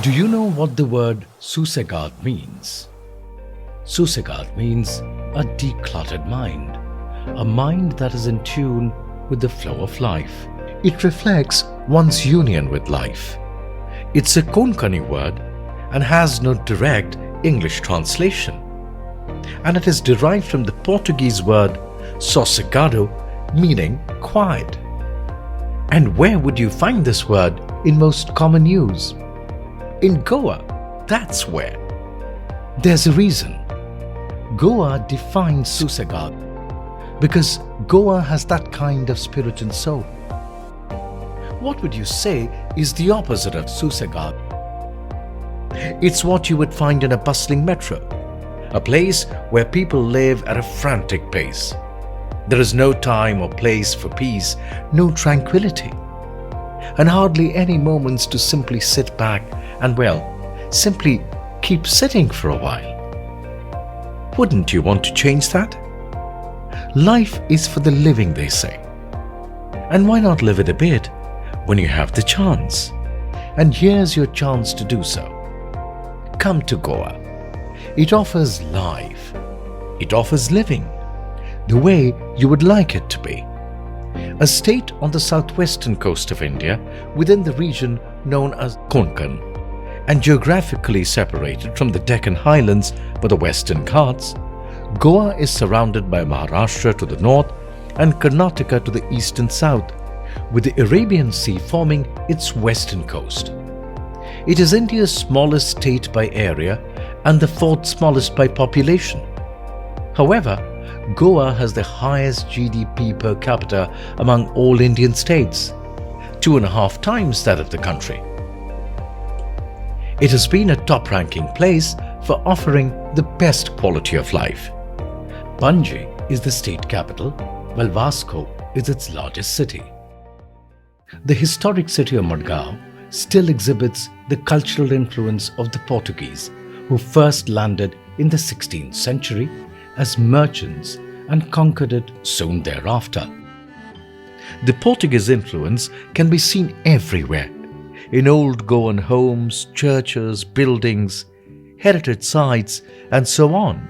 Do you know what the word Susegad means? Susegad means a decluttered mind, a mind that is in tune with the flow of life. It reflects one's union with life. It's a Konkani word and has no direct English translation. And it is derived from the Portuguese word sossegado, meaning quiet. And where would you find this word in most common use? In Goa, that's where. There's a reason. Goa defines Susegad because Goa has that kind of spirit and soul. What would you say is the opposite of Susegad? It's what you would find in a bustling metro, a place where people live at a frantic pace. There is no time or place for peace, no tranquility, and hardly any moments to simply sit back and, simply keep sitting for a while. Wouldn't you want to change that? Life is for the living, they say. And why not live it a bit when you have the chance? And here's your chance to do so. Come to Goa. It offers life. It offers living the way you would like it to be. A state on the southwestern coast of India within the region known as Konkan, and geographically separated from the Deccan Highlands by the Western Ghats, Goa is surrounded by Maharashtra to the north and Karnataka to the east and south, with the Arabian Sea forming its western coast. It is India's smallest state by area and the fourth smallest by population. However, Goa has the highest GDP per capita among all Indian states, 2.5 times that of the country. It has been a top-ranking place for offering the best quality of life. Panje is the state capital, while Vasco is its largest city. The historic city of Madgaon still exhibits the cultural influence of the Portuguese, who first landed in the 16th century as merchants and conquered it soon thereafter. The Portuguese influence can be seen everywhere, in old Goan homes, churches, buildings, heritage sites, and so on.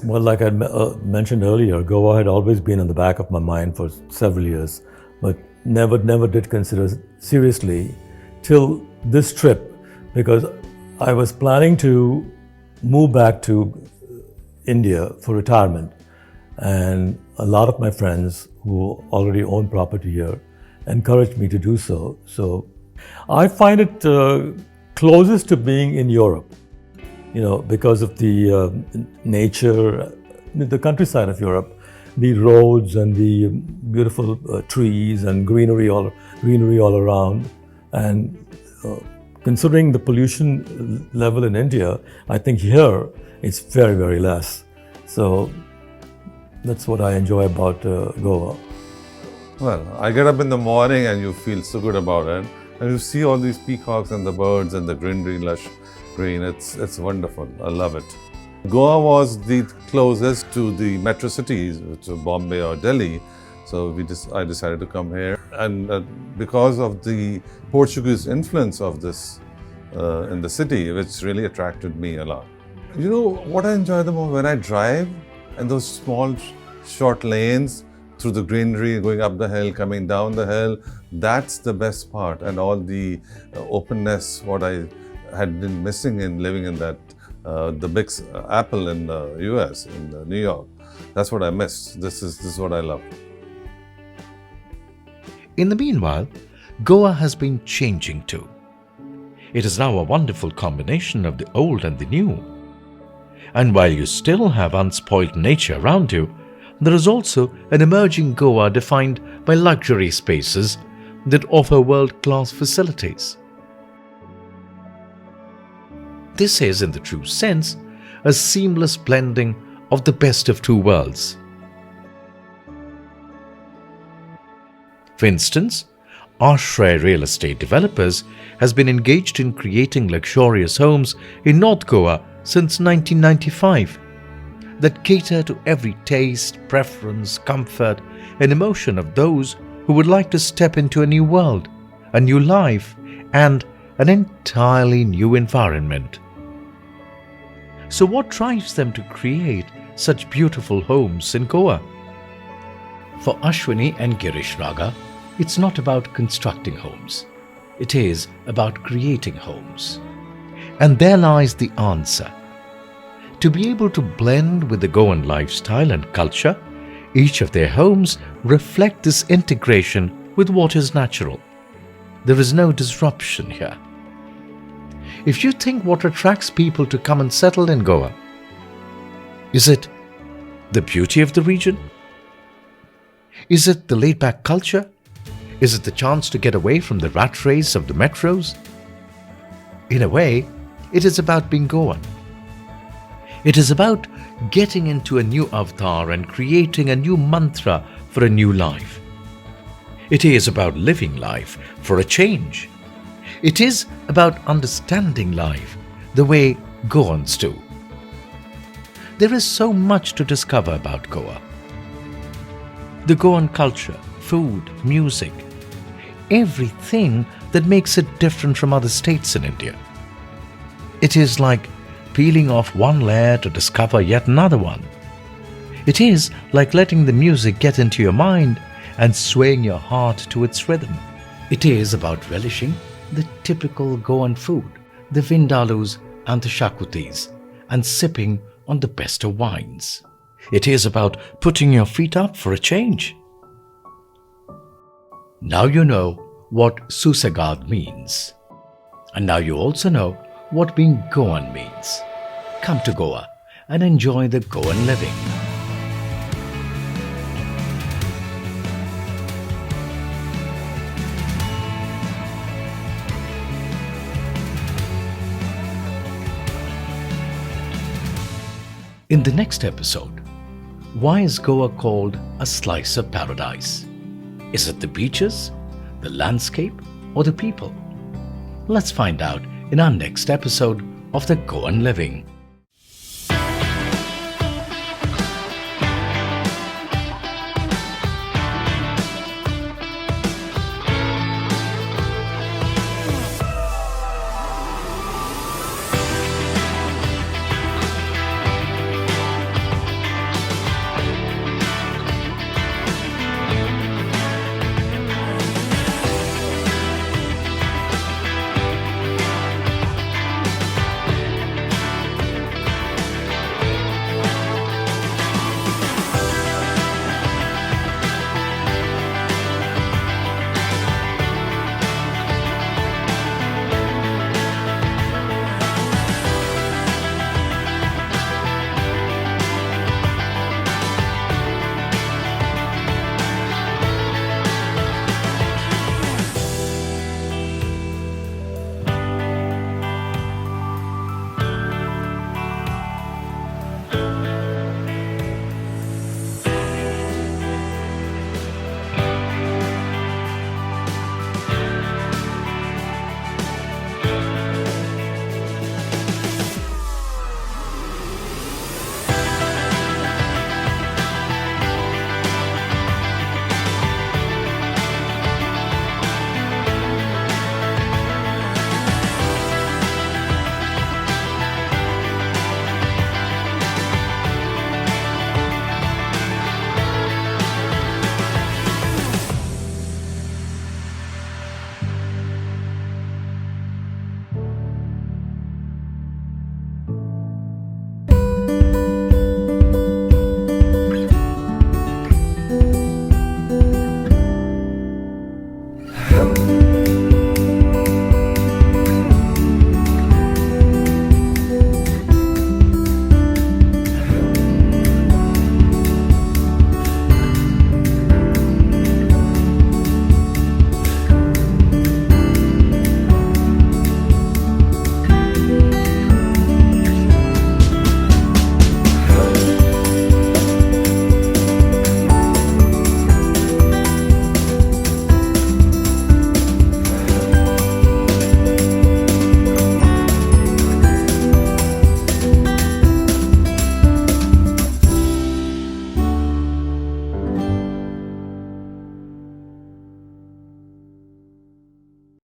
Well, like I mentioned earlier, Goa had always been in the back of my mind for several years, but never did consider seriously till this trip, because I was planning to move back to India for retirement, and a lot of my friends who already own property here encouraged me to do so. So I find it closest to being in Europe, because of the nature, the countryside of Europe, the roads and the beautiful trees and greenery all around. And considering the pollution level in India, I think here it's very, very less. So that's what I enjoy about Goa. Well, I get up in the morning and you feel so good about it. And you see all these peacocks and the birds and the greenery, lush green. It's wonderful. I love it. Goa was the closest to the metro cities, which are Bombay or Delhi. So I decided to come here. And because of the Portuguese influence of this in the city, which really attracted me a lot. You know what I enjoy the most? When I drive and those small, short lanes through the greenery, going up the hill, coming down the hill, that's the best part. And all the openness, what I had been missing in living in that, the big apple in the US, in New York. That's what I missed. This is what I love. In the meanwhile, Goa has been changing too. It is now a wonderful combination of the old and the new. And while you still have unspoiled nature around you, there is also an emerging Goa defined by luxury spaces that offer world-class facilities. This is, in the true sense, a seamless blending of the best of two worlds. For instance, Ashray Real Estate Developers has been engaged in creating luxurious homes in North Goa since 1995 that cater to every taste, preference, comfort, and emotion of those who would like to step into a new world, a new life, and an entirely new environment. So what drives them to create such beautiful homes in Goa? For Ashwini and Girish Raga, it's not about constructing homes. It is about creating homes. And there lies the answer. To be able to blend with the Goan lifestyle and culture, each of their homes reflect this integration with what is natural. There is no disruption here. If you think what attracts people to come and settle in Goa, is it the beauty of the region? Is it the laid-back culture? Is it the chance to get away from the rat race of the metros? In a way, it is about being Goan. It is about getting into a new avatar and creating a new mantra for a new life. It is about living life for a change. It is about understanding life the way Goans do. There is so much to discover about Goa. The Goan culture, food, music, everything that makes it different from other states in India. It is like peeling off one layer to discover yet another one. It is like letting the music get into your mind and swaying your heart to its rhythm. It is about relishing the typical Goan food, the vindalus and the shakutis, and sipping on the best of wines. It is about putting your feet up for a change. Now you know what Susegad means. And now you also know what being Goan means. Come to Goa and enjoy the Goan living. In the next episode, why is Goa called a slice of paradise? Is it the beaches, the landscape, or the people? Let's find out in our next episode of the Goan Living.